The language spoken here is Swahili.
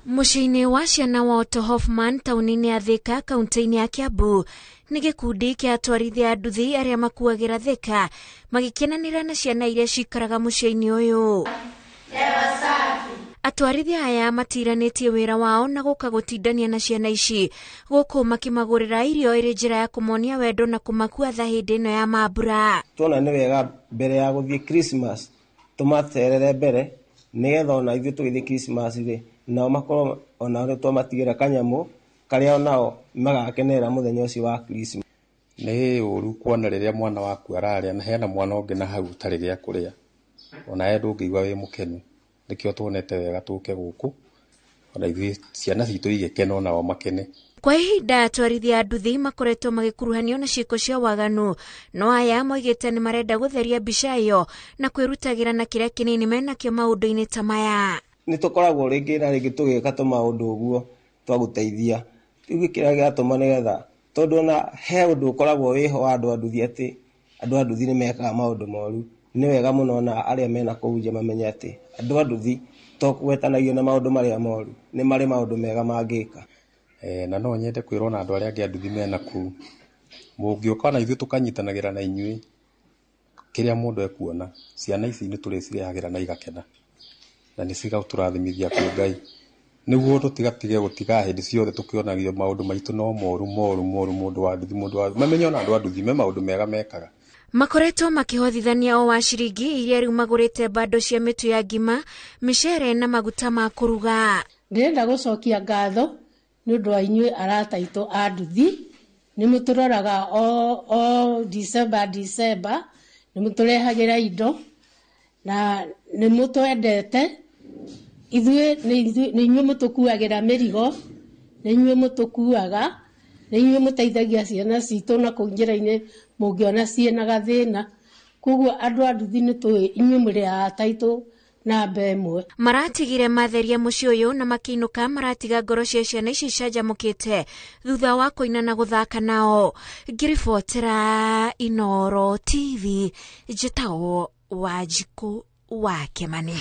Muciini wa ciana wa Otto Hoffman taunini ya Thika kaunti-ini ya Kiambu ni gikundi kia atwarithia a nduthi aria makuagira Thika magikenanira na ciana iria cikaraga muciini uyu. Atwarithia aya matiranetie wira wao na guka gutindania na ciana ici guku makimagurira irio iri njira ya kumonia wendo na kumakuatha hindi ino ya mambura. Tuona ni wega mbere ya guthie Christmas tumaterere mbere nigetha ona ithuĩ tũgĩthiĩ Christmas ri nao makorwo ona ri twamatigira kanyamu karia onao magakenerera muthenya ucio wa Christmas. Nĩ ũru kuona rĩrĩa mwana waku araria na hena mwana ũngĩ na hau tarĩ gĩa kũrĩa ona ye ndũngĩigua wĩ mũkenu. Nikio tuonete wega tũke gũkũ ona ithuĩ ciana citũ igĩkena onao makene. Kwa ihinda atwarithia a nduthi makoretwo magikuruhanio na ciĩko cia waganu, no aya moigĩte nĩ marenda gũtheria mbica ĩyo na kwĩrutagira na kĩrĩa kĩnini menakĩo maũndũ-inĩ ta maya. Nĩ tũkoragwo rĩngĩ na rĩngĩ tũgĩka tũmaũndũ ũguo twa gũteithia. Rĩu kĩrĩa gĩatũma nĩgetha tondũ na he ũndũ ũkoragwo wĩho wa andũ a nduthi atĩ andũ a nduthi nĩ mekaga maũndũ moru. Nĩ wega mũno na arĩa mena kũu nja mamenye atĩ andũ a nduthi to kũgwetanagio na maũndũ marĩa moru, nĩ marĩ maũndũ mega mangĩka. Na no nyende kwĩrwo na andũ arĩa angĩ a nduthi mena kuu mũngĩũka na ithuĩ tũkanyitanagĩra na inyuĩ kĩrĩa mũndũ ekuona ciana ici nĩ tũrĩcirehagĩra na igakena na nĩ cigatũrathimithia kwĩ Ngai nĩguo tũtigatige gũtiga hĩndĩ ciothe tũkĩonagio maũndũ maitũ no moru mũndũ wa nduthi mamenye ona andũ a nduthi me maũndũ mega mekaga. Makoretwo makihothithania o wa ciringi iria riu magurite bando cia mitu ya ngima, micere na maguta ma kuruga. Ndĩrenda gũcokia ngatho nĩ ũndũ wa inyuĩ arata aitũ a nduthi nĩ mũtũroraga o December nĩ mũtũrehagĩra indo na nĩ mũtwendete ithuĩ nĩ inyuĩ mũtũkuagĩra mĩrigo nĩ inyuĩ mũtũkuaga nĩ inyuĩ mũteithagia ciana citũ na kũu njĩra-inĩ mũngĩona ciĩna gathĩna koguo andũ a nduthi nĩ tũĩ inyuĩ mũrĩ arata aitũ namba ĩmwe. Maratigire matheria muciĩ ũyũ na makiinũka maratiga ngoro cia ciana ici canjamũkĩte thutha wa kũina na gũthaka nao. Ngiribotera Inooro TV njĩtagwo Wanjikũ wa Kĩmani.